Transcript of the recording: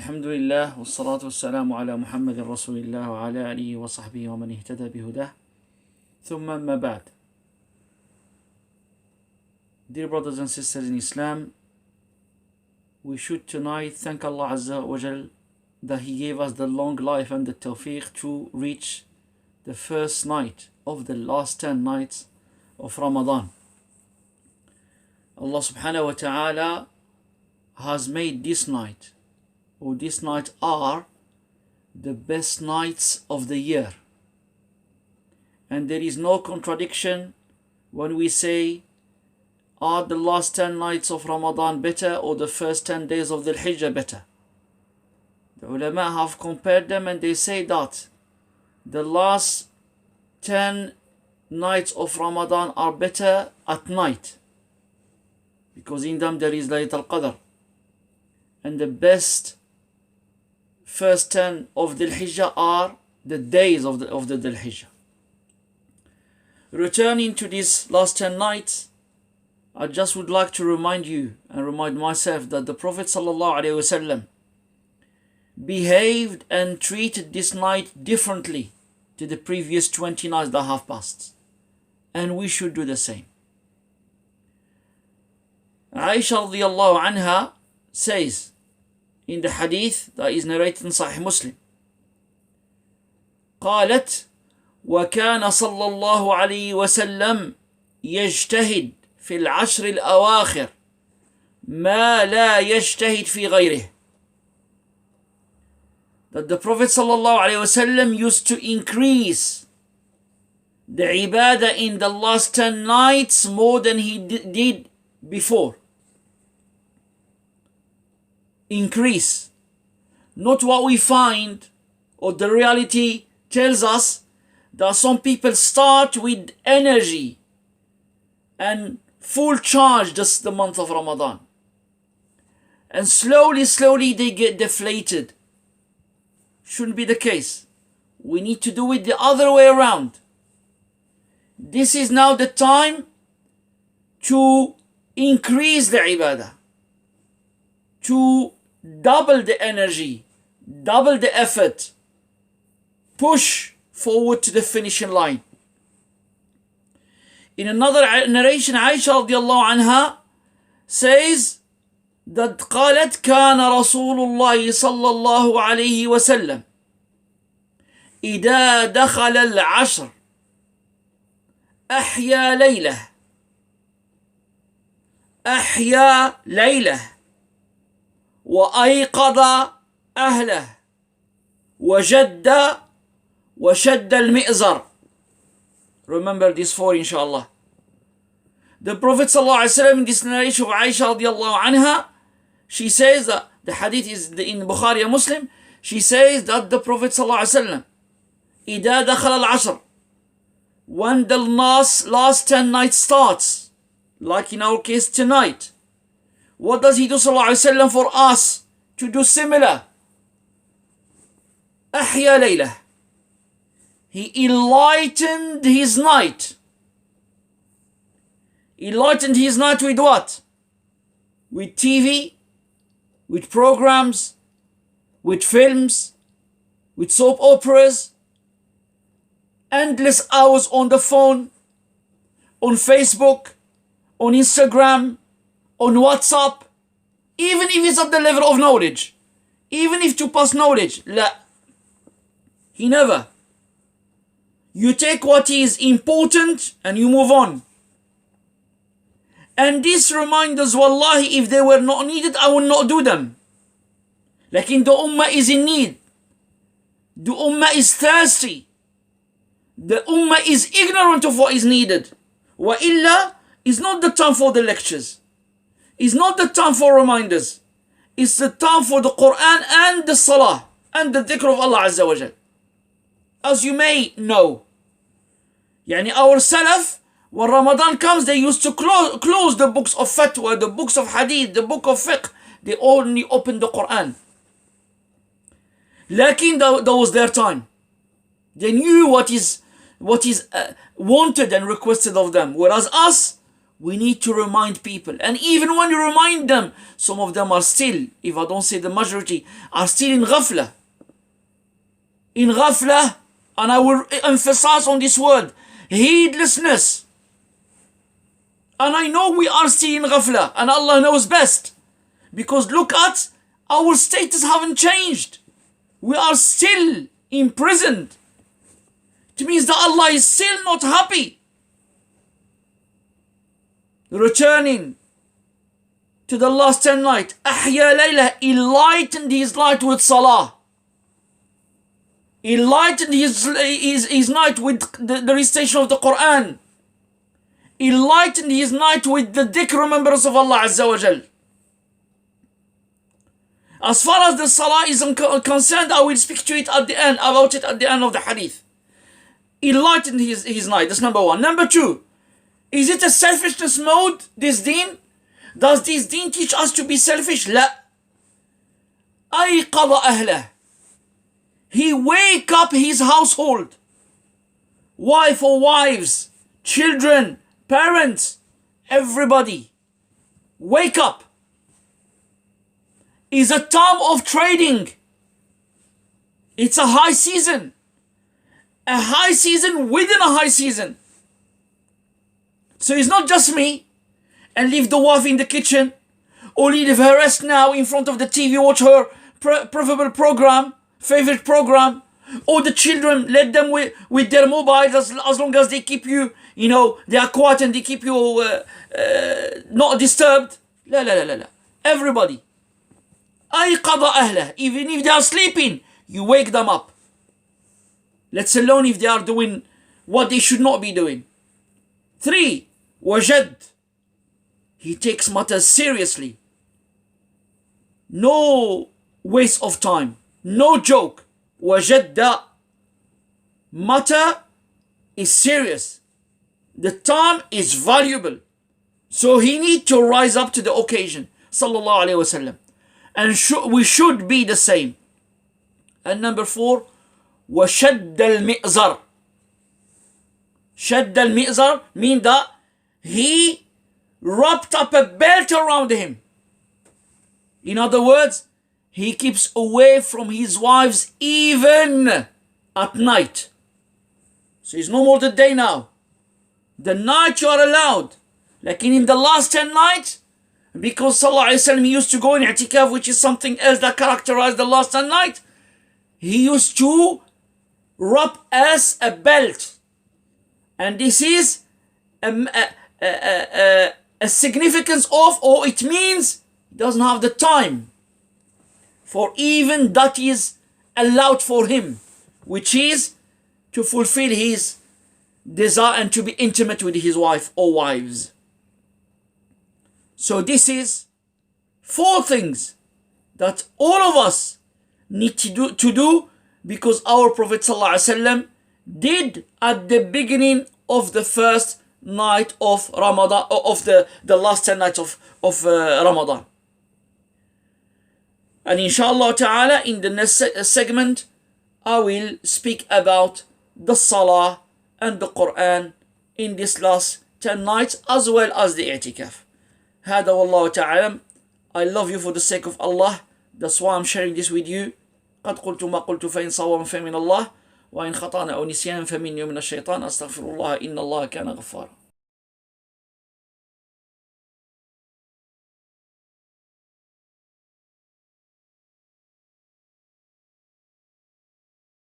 Alhamdulillah, wassalatu wassalamu ala Muhammadin Rasulillah wa ala alihi wa sahbihi wa man ihtada bihudah. Thumma amma ba'd. Dear brothers and sisters in Islam, we should tonight thank Allah Azza wa Jal that He gave us the long life and the tawfiq to reach the first night of the last 10 nights of Ramadan. Allah subhanahu wa ta'ala has made this night, or this night are the best nights of the year. And there is no contradiction when we say, are the last 10 nights of Ramadan better or the first 10 days of the Hijjah better? The ulama have compared them and they say that the last 10 nights of Ramadan are better at night, because in them there is Laylatul Qadr. And the best first 10 of Dhul Hijjah are the days of the Dhul Hijjah. Returning to these last 10 nights, I just would like to remind you and remind myself that the Prophet ﷺ behaved and treated this night differently to the previous 20 nights that have passed. And we should do the same. Aisha radiallahu anha says in the hadith that is narrated in Sahih Muslim, قالت وكان صلى الله عليه وسلم يجتهد في العشر الأواخر ما لا يجتهد في غيره. That the Prophet صلى الله عليه وسلم used to increase the ibadah in the last 10 nights more than he did before. Increase, not what we find or the reality tells us that some people start with energy and full charge just the month of Ramadan, and slowly they get deflated. Shouldn't be the case. We need to do it the other way around. This is now the time to increase the ibadah, to double the energy, double the effort, push forward to the finishing line. In another narration, Aisha radiallahu anha says that قالت كان رسول الله صلى الله عليه وسلم إذا دخل العشر أحيا ليله وأيقظ أهله وشد المئزر. Remember these four, inshallah. The Prophet ﷺ, in this narration of Aisha radiallahu anha, she says that the hadith is in Bukhari and Muslim. She says that the Prophet ﷺ, إذا دخل العشر, when the last 10 nights starts, like in our case tonight, what does he do ﷺ for us to do similar? أحيا ليله. He enlightened his night. Enlightened his night with what? With TV, with programs, with films, with soap operas, endless hours on the phone, on Facebook, on Instagram, on WhatsApp, even if it's at the level of knowledge, even if to pass knowledge, لا. He never. You take what is important and you move on. And this reminds us, wallahi, if they were not needed, I would not do them. Lakin the ummah is in need. The ummah is thirsty. The ummah is ignorant of what is needed. Wa illa is not the time for the lectures. It's not the time for reminders. It's the time for the Quran and the Salah and the dhikr of Allah Azza wa Jal. As you may know, yani our Salaf, when Ramadan comes, they used to close the books of fatwa, the books of hadith, the book of fiqh. They only opened the Quran. Lakin that was their time. They knew what is wanted and requested of them. Whereas us, We need to remind people. And even when you remind them, some of them are still, if I don't say the majority, are still in ghafla. In ghafla, and I will emphasize on this word, heedlessness. And I know we are still in ghafla, and Allah knows best. Because look at, our status haven't changed. We are still imprisoned. It means that Allah is still not happy. Returning to the last 10 nights, Ahya Layla, he lightened his light with salah. He lightened his night with the recitation of the Quran. He lightened his night with the dhikr, remembrance of Allah Azza wa Jal. As far as the salah is concerned, I will speak to it at the end, about it at the end of the hadith. He lightened his night, that's number one. Number two, is it a selfishness mode, this deen? Does this deen teach us to be selfish? لا. أيقظ أهله. He wake up his household. Wife or wives, children, parents, everybody. Wake up. It's a time of trading. It's a high season. A high season within a high season. So it's not just me and leave the wife in the kitchen or leave her rest now in front of the TV, watch her preferable program, favorite program, or the children, let them with their mobiles as long as they keep you, they are quiet and they keep you not disturbed. La la la la la. Everybody. أيقظ أهله. Even if they are sleeping, you wake them up. Let's alone if they are doing what they should not be doing. 3. Wajad. He takes matters seriously. No waste of time. No joke. Wajadda. Matter is serious. The time is valuable. So he need to rise up to the occasion. Sallallahu Alaihi Wasallam. And we should be the same. And number 4. وَشَدَّ الْمِئْزَرِ. شَدَّ الْمِئْزَرِ mean that he wrapped up a belt around him. In other words, he keeps away from his wives even at night. So it's no more the day now. The night you are allowed. Like in the last 10 nights, because Sallallahu Alaihi Wasallam used to go in i'tikaf, which is something else that characterized the last 10 nights, he used to wrap as a belt. And this is a significance of, or it means he doesn't have the time for even that is allowed for him, which is to fulfill his desire and to be intimate with his wife or wives. So this is 4 things that all of us need to do because our Prophet ﷺ did at the beginning of the first night of Ramadan, of the last 10 nights of Ramadan. And inshallah ta'ala, in the next segment, I will speak about the Salah and the Quran in this last 10 nights as well as the i'tikaf. هذا والله تعالى. I love you for the sake of Allah. That's why I'm sharing this with you. قد قلت ما قلت فإن صوابا فمن الله وإن خطأنا أو نسيانا فمني ومن الشيطان أستغفر الله إن الله كان غفارا.